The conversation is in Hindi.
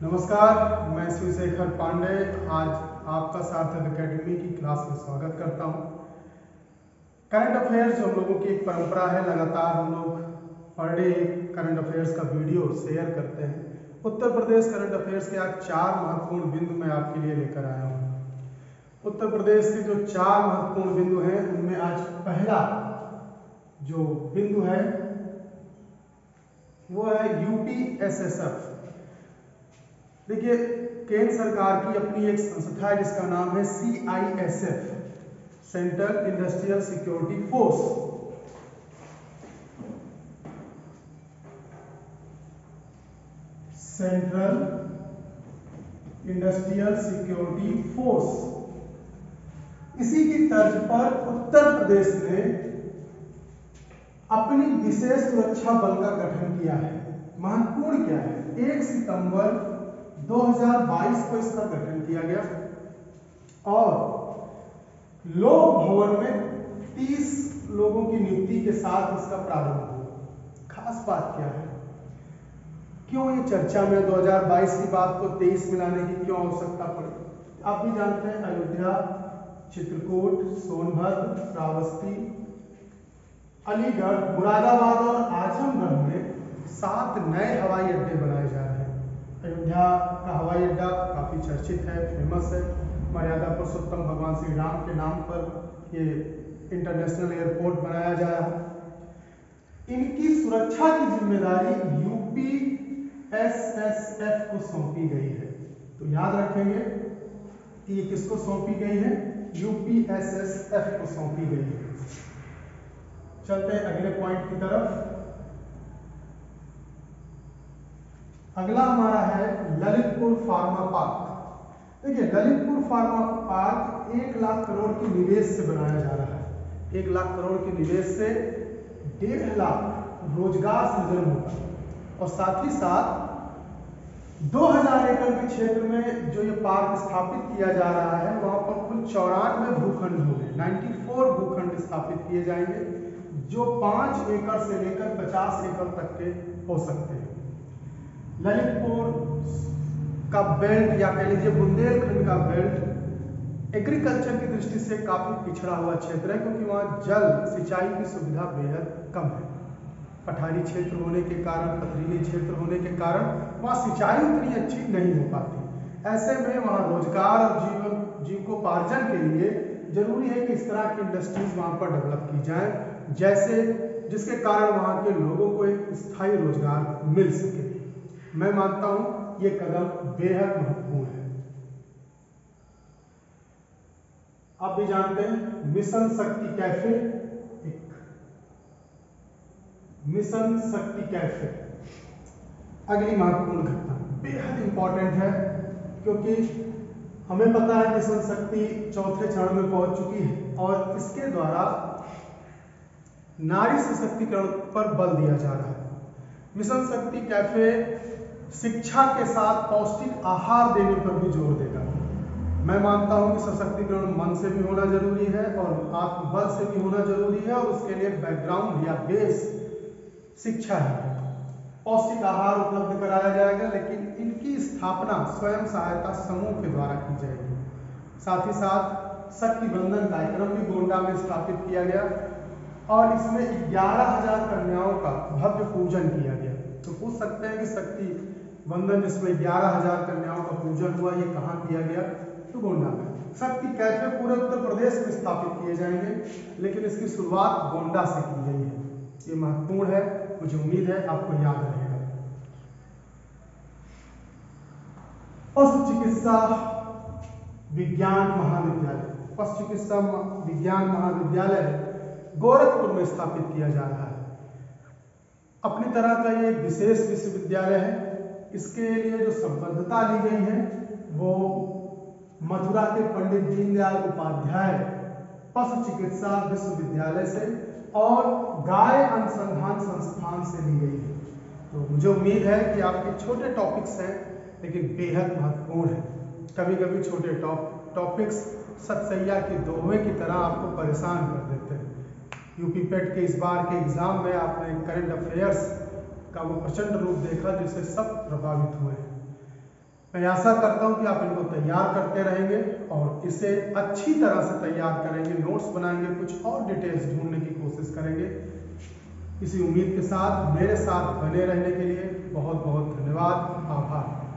नमस्कार, मैं शिवशेखर पांडे आज आपका सार्थक एकेडमी की क्लास में स्वागत करता हूं। करंट अफेयर्स जो हम लोगों की एक परंपरा है, लगातार हम लोग पर डे करंट अफेयर्स का वीडियो शेयर करते हैं। उत्तर प्रदेश करंट अफेयर्स के आज 4 महत्वपूर्ण बिंदु मैं आपके लिए लेकर आया हूं। उत्तर प्रदेश के जो 4 महत्वपूर्ण बिंदु हैं उनमें आज पहला जो बिंदु है वो है यूपीएसएसएफ। देखिए, केंद्र सरकार की अपनी एक संस्था है जिसका नाम है CISF, central industrial security force. Central industrial security force. इसी की तर्ज पर उत्तर प्रदेश ने अपनी विशेष सुरक्षा बल का गठन किया है। महत्वपूर्ण क्या है, 1 सितंबर 2022 को इसका गठन किया गया और लोक भवन में 30 लोगों की नियुक्ति के साथ इसका प्रारंभ हुआ। खास बात क्या है, क्यों ये चर्चा में 2022 की बात को 23 में लाने की क्यों आवश्यकता पड़ी? आप भी जानते हैं, अयोध्या, चित्रकूट, सोनभद्र, श्रावस्ती, अलीगढ़, मुरादाबाद और आजमगढ़ में 7 नए हवाई अड्डे बनाए जा रहे हैं। अयोध्या का हवाई अड्डा काफी चर्चित है, फेमस है। मर्यादा पुरुषोत्तम भगवान श्री राम के नाम पर ये इंटरनेशनल एयरपोर्ट बनाया जा रहा है। इनकी सुरक्षा की जिम्मेदारी यूपीएसएसएफ को सौंपी गई है। तो याद रखेंगे कि ये किसको सौंपी गई है, यूपीएसएसएफ को सौंपी गई है। चलते हैं अगले पॉइंट की तरफ। अगला हमारा है ललितपुर फार्मा पार्क। देखिए, ललितपुर फार्मा पार्क 1 लाख करोड़ के निवेश से बनाया जा रहा है। 1 लाख करोड़ के निवेश से 1.5 लाख रोजगार सृजन होगा और साथ ही साथ 2000 एकड़ के क्षेत्र में जो ये पार्क स्थापित किया जा रहा है वहां पर कुल 94 भूखंड होंगे। 94 भूखंड स्थापित किए जाएंगे जो 5 एकड़ से लेकर 50 एकड़ तक के हो सकते हैं। ललितपुर का बेल्ट या कह लीजिए बुंदेलखंड का बेल्ट एग्रीकल्चर की दृष्टि से काफी पिछड़ा हुआ क्षेत्र है, क्योंकि वहाँ जल सिंचाई की सुविधा बेहद कम है। पठारी क्षेत्र होने के कारण, पथरीली क्षेत्र होने के कारण वहाँ सिंचाई उतनी अच्छी नहीं हो पाती। ऐसे में वहाँ रोजगार और जीविकोपार्जन के लिए जरूरी है कि इस तरह की इंडस्ट्रीज वहाँ पर डेवलप की जाए, जिसके कारण वहाँ के लोगों को एक स्थायी रोजगार मिल सके। मैं मानता हूं ये कदम बेहद महत्वपूर्ण है। आप भी जानते हैं मिशन शक्ति कैफे, मिशन शक्ति कैफे अगली महत्वपूर्ण घटना बेहद इंपॉर्टेंट है, क्योंकि हमें पता है मिशन शक्ति 4थे चरण में पहुंच चुकी है और इसके द्वारा नारी सशक्तिकरण पर बल दिया जा रहा है। मिशन शक्ति कैफे शिक्षा के साथ पौष्टिक आहार देने पर भी जोर देगा। मैं मानता हूं कि सशक्तिकरण मन से भी होना जरूरी है और आत्मबल से भी होना जरूरी है, और उसके लिए बैकग्राउंड या बेस शिक्षा है। पौष्टिक आहार उपलब्ध कराया जाएगा, लेकिन इनकी स्थापना स्वयं सहायता समूह के द्वारा की जाएगी। साथ ही साथ शक्ति बंधन कार्यक्रम भी गोंडा में स्थापित किया गया और इसमें 11,000 कन्याओं का भव्य पूजन किया गया। तो पूछ सकते हैं कि शक्ति बंधन जिसमें 11,000 कन्याओं का पूजन हुआ, ये कहाँ किया गया? तो गोंडा में। शक्ति कैफे पूरे उत्तर प्रदेश में स्थापित किए जाएंगे, लेकिन इसकी शुरुआत गोंडा से की गई है। ये महत्वपूर्ण है, मुझे उम्मीद है आपको याद रहेगा। पशु चिकित्सा विज्ञान महाविद्यालय, पशु चिकित्सा विज्ञान महाविद्यालय गोरखपुर में स्थापित किया जा रहा है। अपनी तरह का ये विशेष विश्वविद्यालय है। इसके लिए जो संबद्धता ली गई है वो मथुरा के पंडित दीनदयाल उपाध्याय पशु चिकित्सा विश्वविद्यालय से और गाय अनुसंधान संस्थान से ली गई है। तो मुझे उम्मीद है कि आपके छोटे टॉपिक्स हैं लेकिन बेहद महत्वपूर्ण है। कभी कभी छोटे टॉपिक्स सतसैया की दोहे की तरह आपको परेशान कर देते हैं। यूपी पेट के इस बार के एग्जाम में आपने करंट अफेयर्स का वो प्रचंड रूप देखा जिससे सब प्रभावित हुए हैं। मैं आशा करता हूं कि आप इनको तैयार करते रहेंगे और इसे अच्छी तरह से तैयार करेंगे, नोट्स बनाएंगे, कुछ और डिटेल्स ढूंढने की कोशिश करेंगे। इसी उम्मीद के साथ मेरे साथ बने रहने के लिए बहुत बहुत धन्यवाद, आभार।